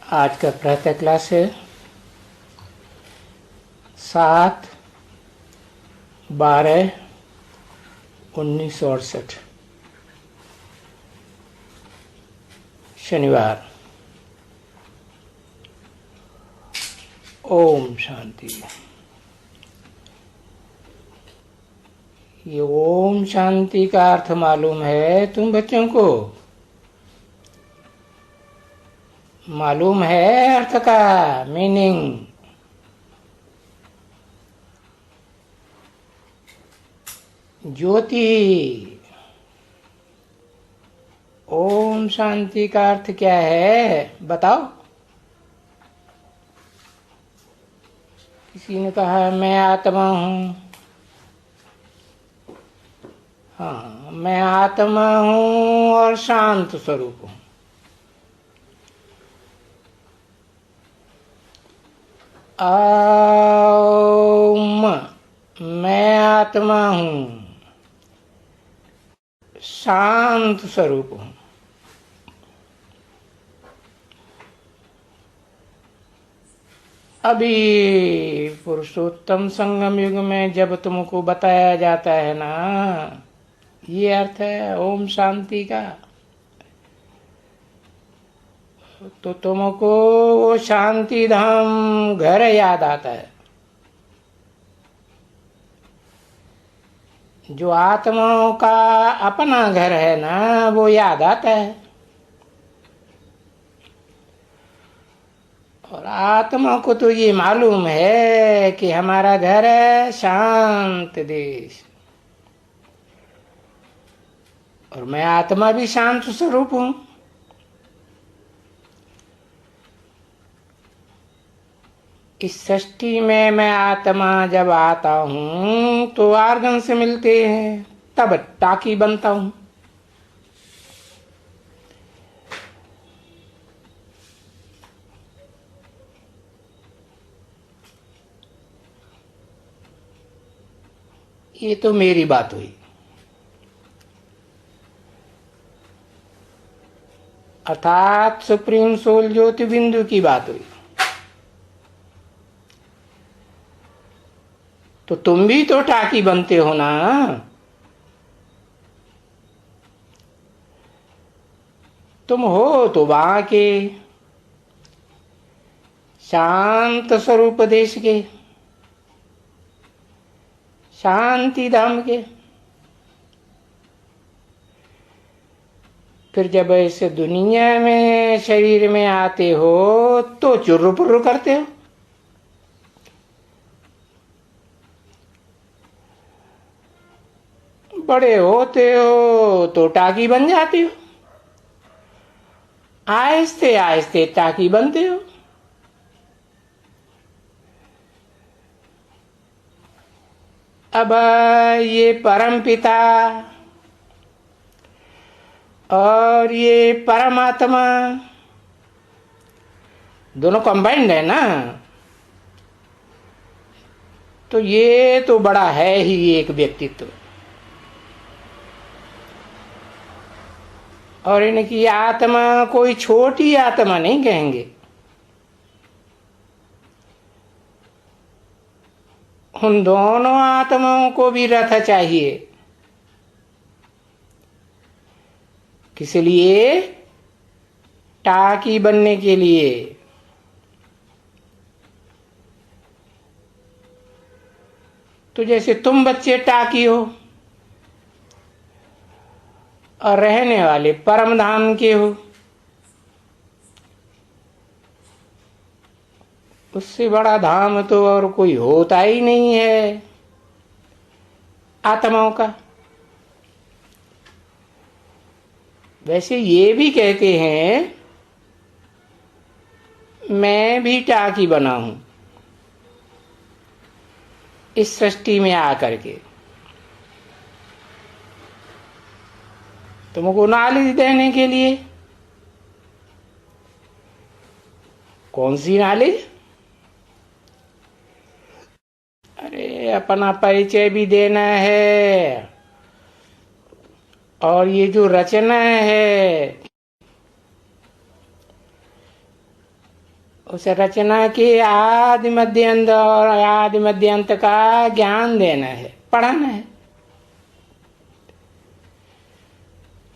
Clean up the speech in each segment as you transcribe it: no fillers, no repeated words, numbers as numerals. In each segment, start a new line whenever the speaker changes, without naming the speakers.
आज का प्रातः क्लास है 7/12/1968 शनिवार। ओम शांति। ये ओम शांति का अर्थ मालूम है तुम बच्चों को? मालूम है अर्थ का मीनिंग? ज्योति। ओम शांति का अर्थ क्या है बताओ? किसी ने कहा मैं आत्मा हूं। हाँ, मैं आत्मा हूं और शांत स्वरूप हूं। ओम, मैं आत्मा हूं, शांत स्वरूप हूं। अभी पुरुषोत्तम संगम युग में जब तुमको बताया जाता है ना, ये अर्थ है ओम शांति का, तो तुमको वो शांति धाम घर याद आता है जो आत्माओं का अपना घर है ना, वो याद आता है। और आत्मा को तो ये मालूम है कि हमारा घर है शांत देश, और मैं आत्मा भी शांत स्वरूप हूं। इस सृष्टि में मैं आत्मा जब आता हूं तो आर्गन से मिलते हैं, तब टाकी बनता हूं। ये तो मेरी बात हुई, अर्थात सुप्रीम सोल ज्योति बिंदु की बात हुई। तो तुम भी तो टाकी बनते हो ना। तुम हो तो वहां के शांत स्वरूप देश के, शांति धाम के। फिर जब इस दुनिया में शरीर में आते हो तो चुर्र पुर्र करते हो। बड़े होते हो तो टाकी बन जाती हो, आहिस्ते आहिस्ते टाकी बनते हो। अब ये परम पिता और ये परमात्मा दोनों कंबाइंड है ना, तो ये तो बड़ा है ही एक व्यक्तित्व। और इनकी आत्मा कोई छोटी आत्मा नहीं कहेंगे, उन दोनों आत्माओं को भी रथ चाहिए। किस लिए? टाकी बनने के लिए। तो जैसे तुम बच्चे टाकी हो और रहने वाले परम धाम के हो, उससे बड़ा धाम तो और कोई होता ही नहीं है आत्माओं का। वैसे ये भी कहते हैं मैं भी टाकी बना हूं इस सृष्टि में आकर के, तुमको नॉलेज देने के लिए। कौन सी नॉलेज? अरे अपना परिचय भी देना है, और ये जो रचना है उस रचना के आदि मध्य अंत और आदि मध्य अंत का ज्ञान देना है, पढ़ाना है।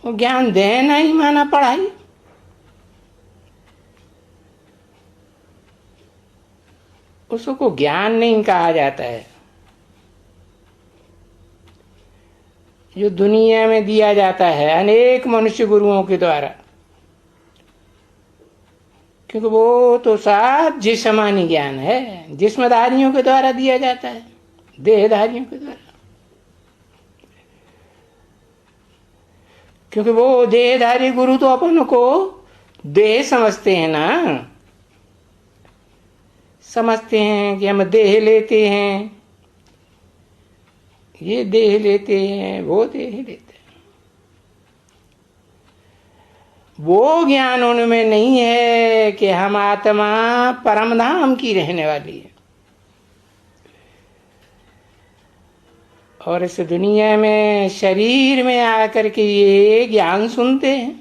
वो ज्ञान देना ही माना पढ़ाई। उसको ज्ञान नहीं कहा जाता है जो दुनिया में दिया जाता है अनेक मनुष्य गुरुओं के द्वारा, क्योंकि वो तो सब जिस्मानी ज्ञान है, जिस्मधारियों के द्वारा दिया जाता है, देहधारियों के द्वारा। क्योंकि वो देहधारी गुरु तो अपन को देह समझते हैं ना, समझते हैं कि हम देह लेते हैं, ये देह लेते हैं, वो देह लेते हैं। वो ज्ञान उनमें नहीं है कि हम आत्मा परम धाम की रहने वाली है। और इस दुनिया में शरीर में आकर के ये ज्ञान सुनते हैं,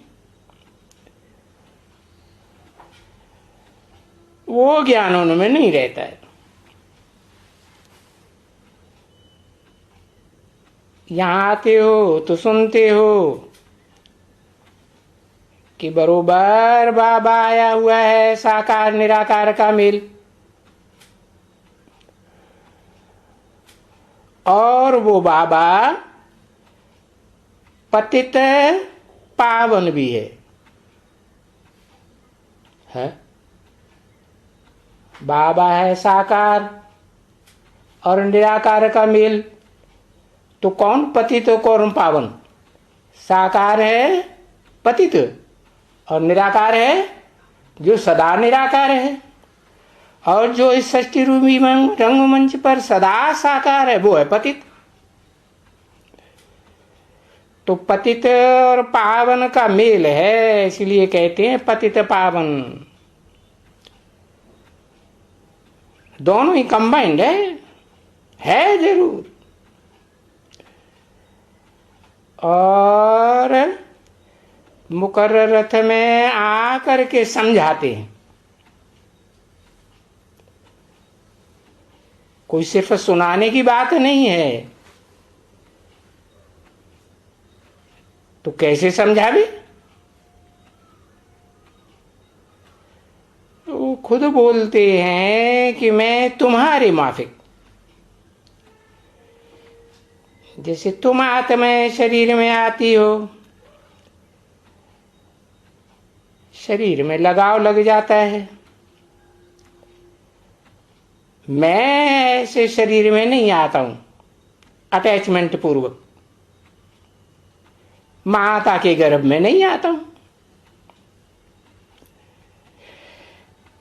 वो ज्ञान उनमें नहीं रहता है। यहां आते हो तो सुनते हो कि बरोबर बाबा आया हुआ है, साकार निराकार का मेल। और वो बाबा पतित पावन भी है? बाबा है साकार और निराकार का मेल, तो कौन पतित कौन पावन? साकार है पतित और निराकार है जो सदा निराकार है, और जो इस सृष्टि रूपी रंगमंच पर सदा साकार है वो है पतित। तो पतित और पावन का मेल है, इसलिए कहते हैं पतित पावन। दोनों ही कंबाइंड है जरूर। और मुकर्रर रथ में आकर के समझाते हैं। कोई सिर्फ सुनाने की बात नहीं है, तो कैसे समझावे? वो खुद बोलते हैं कि मैं तुम्हारे माफिक, जैसे तुम आत्मा शरीर में आती हो, शरीर में लगाव लग जाता है। मैं ऐसे शरीर में नहीं आता हूं अटैचमेंट पूर्वक, माता के गर्भ में नहीं आता हूं।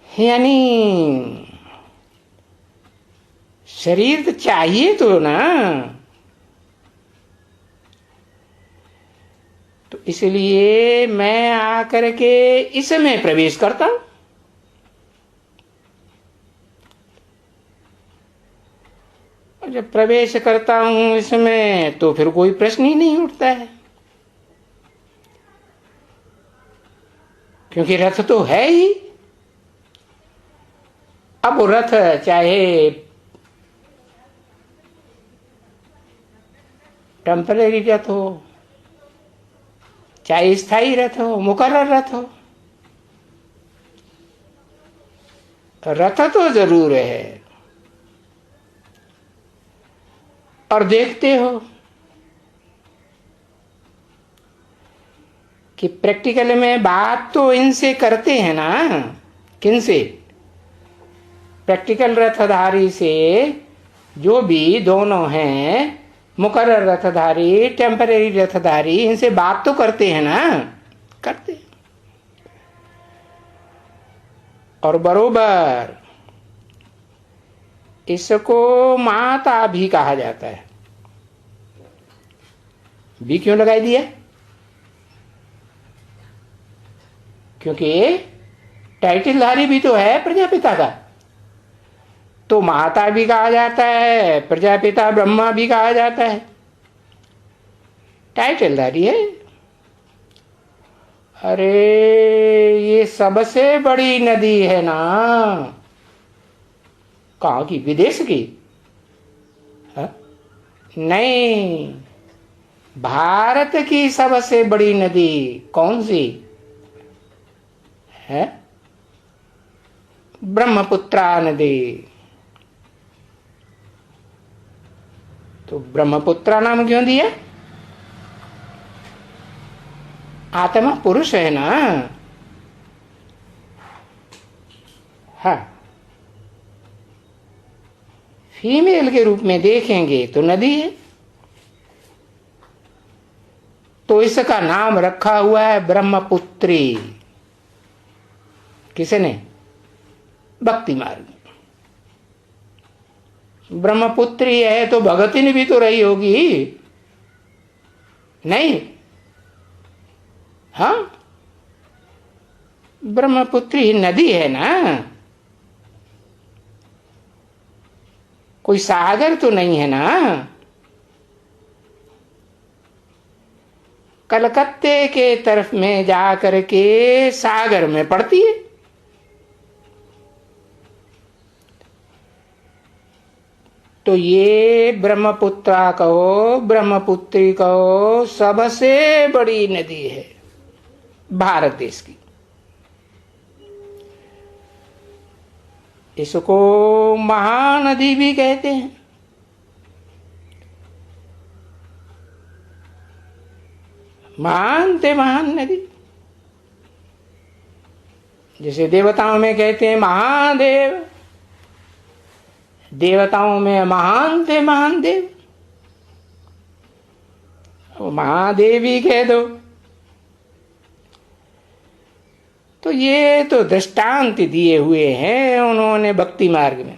यानी शरीर तो चाहिए तो ना, तो इसलिए मैं आकर के इसमें प्रवेश करता हूं। और जब प्रवेश करता हूं इसमें तो फिर कोई प्रश्न ही नहीं उठता है, क्योंकि रथ तो है ही। अब वो रथ चाहे टेम्पररी रथ हो, चाहे स्थायी रथ हो, मुकर्रर रथ हो, रथ तो जरूर है। और देखते हो कि प्रैक्टिकल में बात तो इनसे करते हैं ना, किनसे? प्रैक्टिकल रथधारी से, जो भी दोनों हैं, मुकर्रर रथधारी, टेम्पररी रथधारी, इनसे बात तो करते हैं ना, करते हैं। और बरोबर इसको माता भी कहा जाता है। भी क्यों लगाई दिया? क्योंकि टाइटलधारी भी तो है प्रजापिता का, तो माता भी कहा जाता है, प्रजापिता ब्रह्मा भी कहा जाता है, टाइटलधारी है। अरे ये सबसे बड़ी नदी है ना। कहाँ की? विदेश की? हा? नहीं, भारत की सबसे बड़ी नदी कौन सी है? ब्रह्मपुत्रा नदी। तो ब्रह्मपुत्रा नाम क्यों दिया? आत्मा पुरुष है ना। हाँ, फीमेल के रूप में देखेंगे तो नदी है। तो इसका नाम रखा हुआ है ब्रह्मपुत्री। किसने? भक्ति मार्ग। ब्रह्मपुत्री है तो भगतिन भी तो रही होगी, नहीं? हाँ, ब्रह्मपुत्री नदी है ना, कोई सागर तो नहीं है ना। कलकत्ते के तरफ में जाकर के सागर में पड़ती है। तो ये ब्रह्मपुत्रा कहो, ब्रह्मपुत्री कहो, सबसे बड़ी नदी है भारत देश की। इसको महानदी भी कहते हैं। महान से महान नदी। जैसे देवताओं में कहते हैं महादेव, देवताओं में महान से महान देव, महादेवी कह दो। तो ये तो दृष्टांत दिए हुए हैं उन्होंने भक्ति मार्ग में।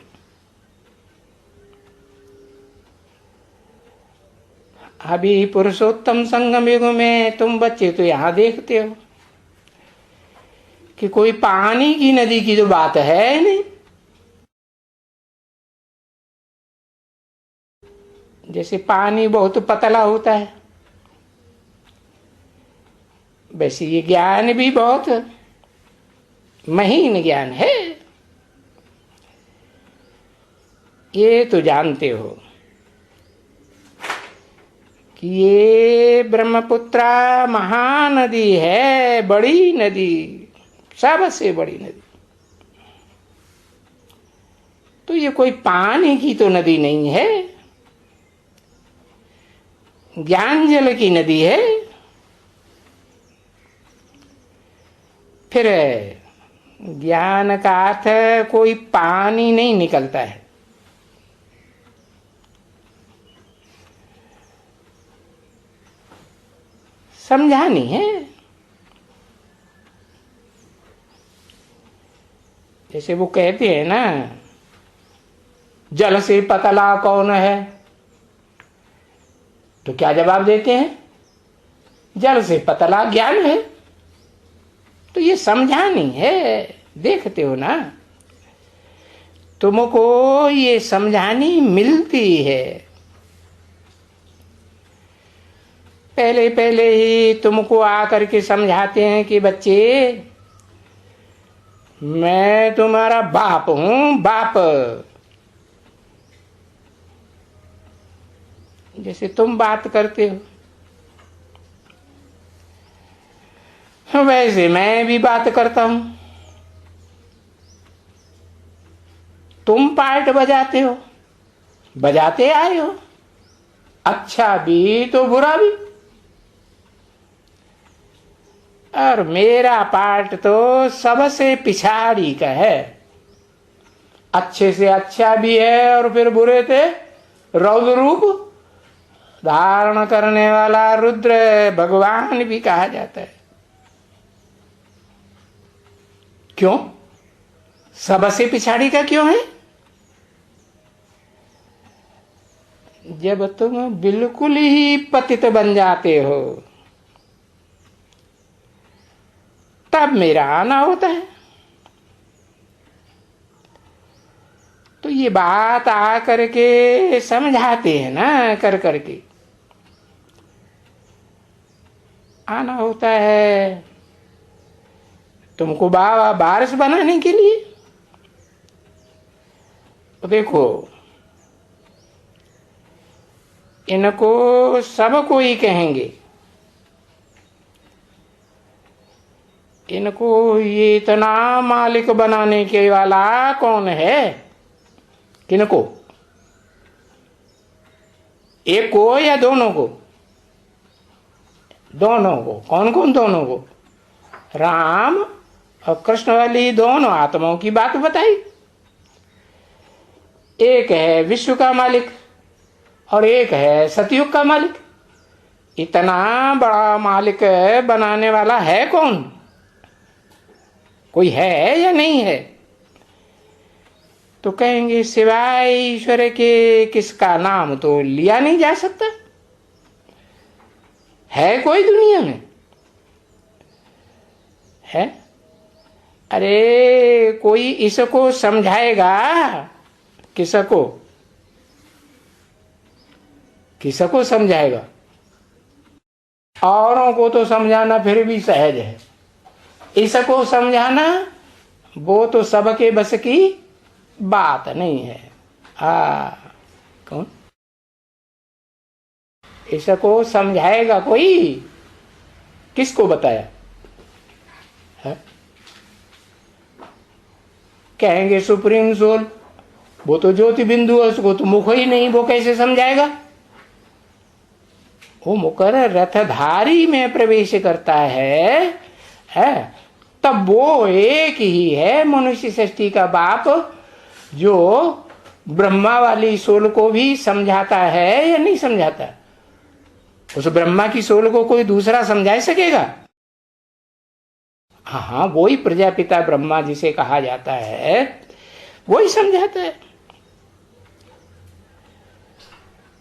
अभी पुरुषोत्तम संगम युग में तुम बच्चे तो यहां देखते हो कि कोई पानी की नदी की तो बात है नहीं। जैसे पानी बहुत पतला होता है, वैसे ये ज्ञान भी बहुत महीन ज्ञान है। ये तो जानते हो कि ये ब्रह्मपुत्रा महानदी है, बड़ी नदी, सबसे बड़ी नदी। तो ये कोई पानी की तो नदी नहीं है, ज्ञान जल की नदी है। फिर ज्ञान का अर्थ कोई पानी नहीं निकलता है। समझानी है। जैसे वो कहते हैं ना, जल से पतला कौन है? तो क्या जवाब देते हैं? जल से पतला ज्ञान है। तो ये समझानी है, देखते हो ना, तुमको ये समझानी मिलती है। पहले पहले ही तुमको आकर के समझाते हैं कि बच्चे मैं तुम्हारा बाप हूं, बाप। जैसे तुम बात करते हो वैसे मैं भी बात करता हूं। तुम पार्ट बजाते हो, बजाते आए हो, अच्छा भी तो बुरा भी। और मेरा पार्ट तो सबसे पिछाड़ी का है, अच्छे से अच्छा भी है और फिर बुरे से रौद्र रूप धारण करने वाला रुद्र भगवान भी कहा जाता है। क्यों? सबसे पिछाड़ी का क्यों है? जब तुम बिल्कुल ही पतित बन जाते हो तब मेरा आना होता है। तो ये बात आ करके समझाते हैं ना, कर करके आना होता है। तुमको बारिश बनाने के लिए। तो देखो, इनको सब कोई कहेंगे, इनको ये इतना मालिक बनाने के वाला कौन है? किनको? एक को या दोनों को? दोनों को। कौन कौन दोनों को? राम और कृष्ण वाली दोनों आत्माओं की बात बताई। एक है विश्व का मालिक और एक है सतयुग का मालिक। इतना बड़ा मालिक बनाने वाला है कौन? कोई है या नहीं है? तो कहेंगे सिवाय ईश्वर के किसका नाम तो लिया नहीं जा सकता। है कोई दुनिया में? है? अरे कोई इसको समझाएगा? किसको? किसको समझाएगा? औरों को तो समझाना फिर भी सहज है, इसको समझाना वो तो सबके बस की बात नहीं है। कौन इसको समझाएगा? कोई किसको बताया है? कहेंगे सुप्रीम सोल, वो तो ज्योति बिंदु है, उसको तो मुख ही नहीं, वो कैसे समझाएगा? वो मुकर रथधारी में प्रवेश करता है तब वो एक ही है मनुष्य सृष्टि का बाप, जो ब्रह्मा वाली सोल को भी समझाता है या नहीं समझाता? उस ब्रह्मा की सोल को कोई दूसरा समझा सकेगा? हाँ, वही प्रजापिता ब्रह्मा जिसे कहा जाता है वही समझाता है।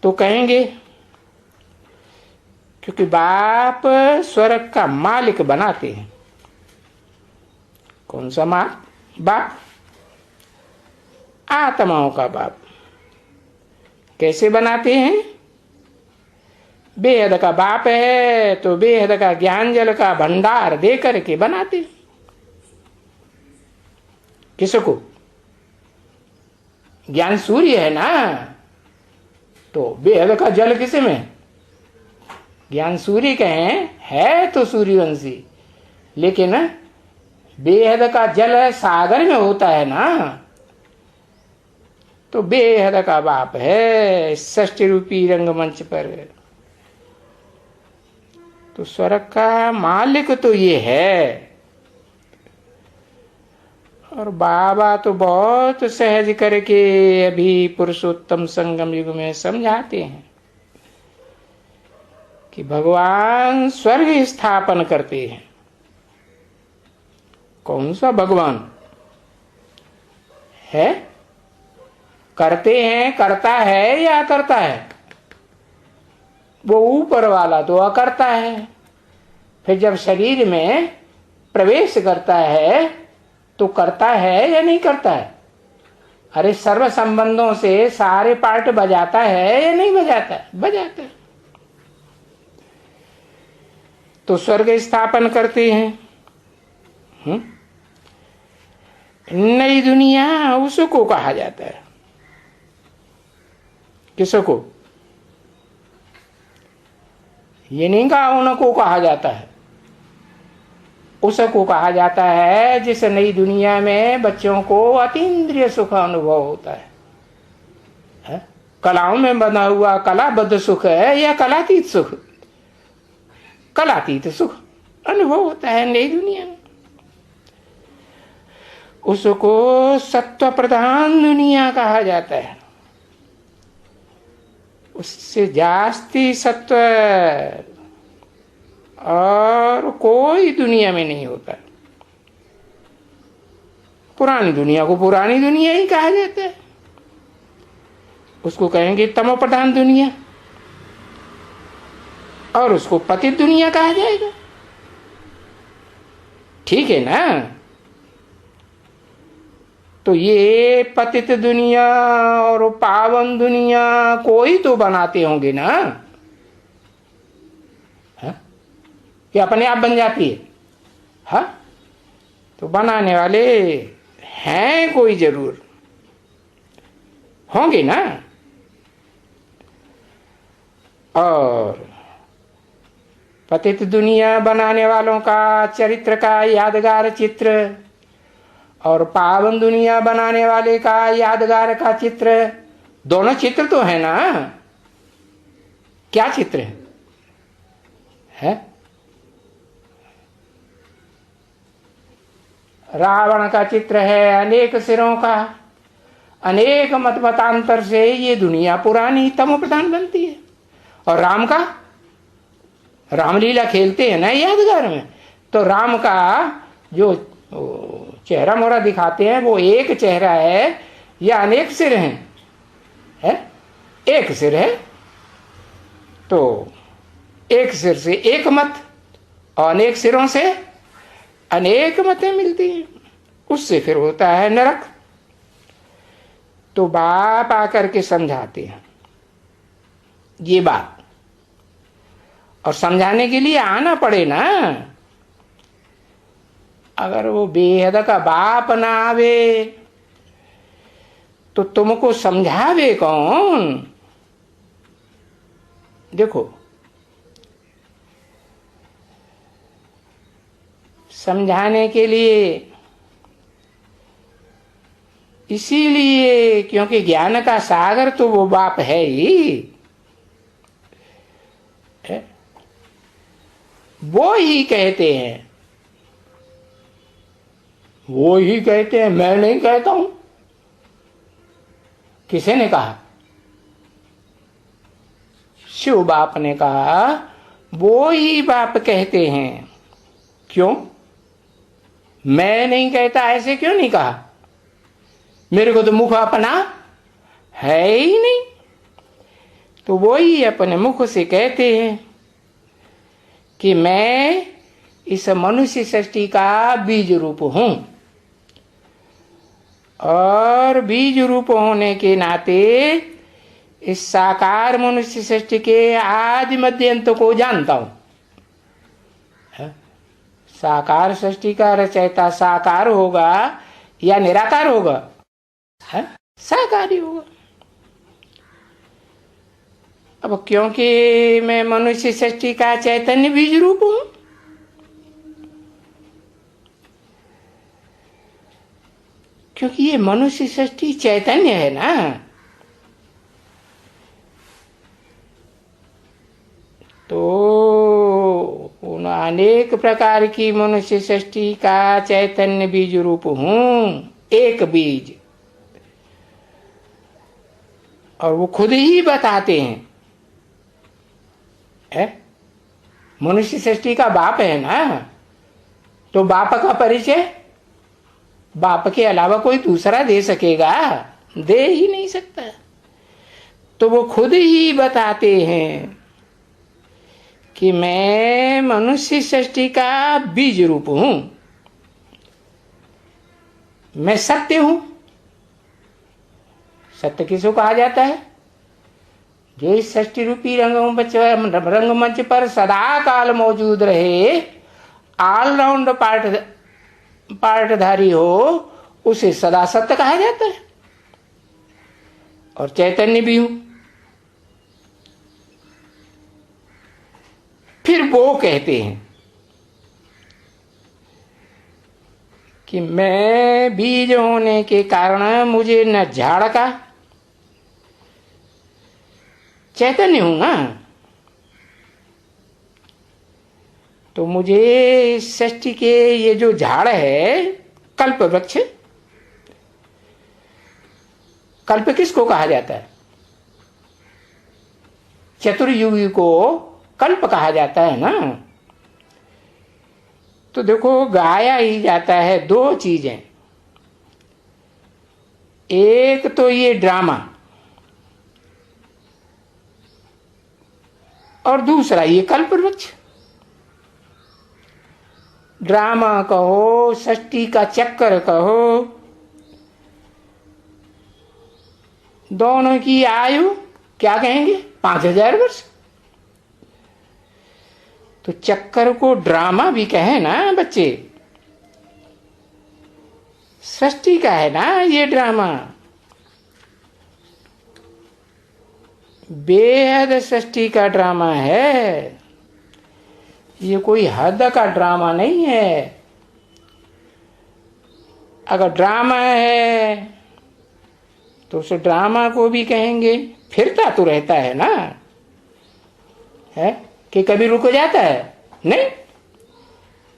तो कहेंगे क्योंकि बाप स्वर्ग का मालिक बनाते हैं। कौन सा बाप? आत्माओं का बाप। कैसे बनाते हैं? बेहद का बाप है तो बेहद का ज्ञान जल का भंडार दे करके बनाते हैं। किसको? ज्ञान सूर्य है ना, तो बेहद का जल किसे में? ज्ञान सूर्य कहें है तो सूर्यवंशी, लेकिन बेहद का जल सागर में होता है ना, तो बेहद का बाप है षष्ठ रूपी रंगमंच पर। तो स्वर्ग का मालिक तो ये है। और बाबा तो बहुत सहज करके अभी पुरुषोत्तम संगम युग में समझाते हैं कि भगवान स्वर्ग स्थापन करते हैं। कौन सा भगवान है? करते हैं, करता है या करता है? वो ऊपर वाला तो अकर्ता है। फिर जब शरीर में प्रवेश करता है तो करता है या नहीं करता है? अरे सर्व संबंधों से सारे पार्ट बजाता है या नहीं बजाता है? बजाता है। तो स्वर्ग स्थापन करते हैं। नई दुनिया उसको कहा जाता है। किसको? ये नहीं कहा उनको कहा जाता है, उसको कहा जाता है जिस नई दुनिया में बच्चों को अतीन्द्रिय सुख अनुभव होता है। कलाओं में बना हुआ कलाबद्ध सुख है या कलातीत सुख? कलातीत सुख अनुभव होता है नई दुनिया में। उसको सत्व प्रधान दुनिया कहा जाता है। उससे जास्ती सत्व और कोई दुनिया में नहीं होता। पुरानी दुनिया को पुरानी दुनिया ही कहा जाता है। उसको कहेंगे तमो प्रधान दुनिया, और उसको पतित दुनिया कहा जाएगा। ठीक है ना? तो ये पतित दुनिया और पावन दुनिया कोई तो बनाते होंगे ना, है? कि अपने आप बन जाती है? हाँ, तो बनाने वाले हैं कोई जरूर होंगे ना। और पतित दुनिया बनाने वालों का चरित्र का यादगार चित्र और पावन दुनिया बनाने वाले का यादगार का चित्र, दोनों चित्र तो है ना। क्या चित्र है? रावण का चित्र है अनेक सिरों का, अनेक मत मतांतर से ये दुनिया पुरानी तमो प्रधान बनती है। और राम का, रामलीला खेलते हैं ना यादगार में, तो राम का जो चेहरा मोहरा दिखाते हैं वो एक चेहरा है या अनेक सिर हैं? है एक सिर है, तो एक सिर से एक मत और अनेक सिरों से अनेक मतें मिलती हैं, उससे फिर होता है नरक। तो बाप आकर के समझाते हैं ये बात, और समझाने के लिए आना पड़े ना। अगर वो बेहद का बाप ना आवे तो तुमको समझावे कौन? देखो, समझाने के लिए इसीलिए क्योंकि ज्ञान का सागर तो वो बाप है ही, है? वो ही कहते हैं, वो ही कहते हैं, मैं नहीं कहता हूं। किसे ने कहा? शिव बाप ने कहा, वो ही बाप कहते हैं। क्यों? मैं नहीं कहता ऐसे क्यों नहीं कहा? मेरे को तो मुख अपना है ही नहीं, तो वो ही अपने मुख से कहते हैं कि मैं इस मनुष्य सृष्टि का बीज रूप हूं, और बीज रूप होने के नाते इस साकार मनुष्य सृष्टि के आदि मध्य अंत को जानता हूं। साकार सृष्टि का रचयिता साकार होगा या निराकार होगा? है साकार ही होगा। अब क्योंकि मैं मनुष्य सृष्टि का चैतन्य बीज रूप हूं, क्योंकि ये मनुष्य सृष्टि चैतन्य है ना, तो उन अनेक प्रकार की मनुष्य सृष्टि का चैतन्य बीज रूप हूं, एक बीज। और वो खुद ही बताते हैं, मनुष्य सृष्टि का बाप है ना, तो बाप का परिचय बाप के अलावा कोई दूसरा दे सकेगा? दे ही नहीं सकता। तो वो खुद ही बताते हैं कि मैं मनुष्य सृष्टि का बीज रूप हूं, मैं सत्य हूं। सत्य किसको कहा जाता है? जो इस सृष्टि रूपी रंगमंच पर सदा काल मौजूद रहे, ऑलराउंड पार्टधारी हो, उसे सदा सत्य कहा जाता है। और चैतन्य भी हूं। फिर वो कहते हैं कि मैं बीज होने के कारण मुझे न झाड़ का, चैतन्य हूं ना, तो मुझे सृष्टि के ये जो झाड़ है, कल्प वृक्ष, कल्प किसको कहा जाता है? चतुर्युगी को कल्प कहा जाता है ना। तो देखो, गाया ही जाता है दो चीजें, एक तो ये ड्रामा और दूसरा ये कल्प वृक्ष। ड्रामा कहो, सृष्टि का चक्कर कहो, दोनों की आयु क्या कहेंगे? 5000 वर्ष। तो चक्कर को ड्रामा भी कहे ना बच्चे, सृष्टि का है ना ये ड्रामा, बेहद सृष्टि का ड्रामा है, ये कोई हद का ड्रामा नहीं है। अगर ड्रामा है तो उस ड्रामा को भी कहेंगे, फिरता तो रहता है ना, है कि कभी रुक जाता है नहीं।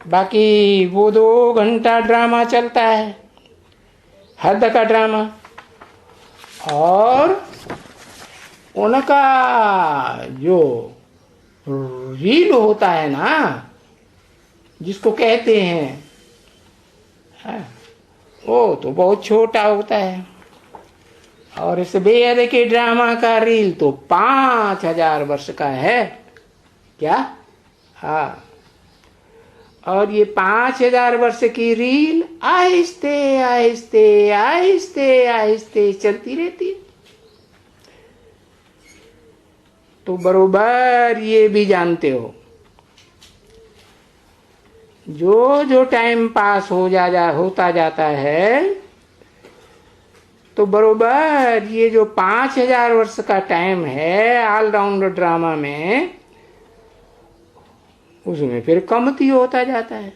बाकी वो 2 घंटा ड्रामा चलता है, हद का ड्रामा। और उनका जो रील होता है ना, जिसको कहते हैं, वो तो बहुत छोटा होता है। और इस बेहद के ड्रामा का रील तो 5000 वर्ष का है क्या? हाँ। और ये 5000 वर्ष की रील आहिस्ते आहिस्ते आहिस्ते आहिस्ते चलती रहती है। तो बरोबर ये भी जानते हो, जो जो टाइम पास होता जाता है, तो बरोबर ये जो 5000 वर्ष का टाइम है ऑलराउंड ड्रामा में, उसमें फिर कमती होता जाता है।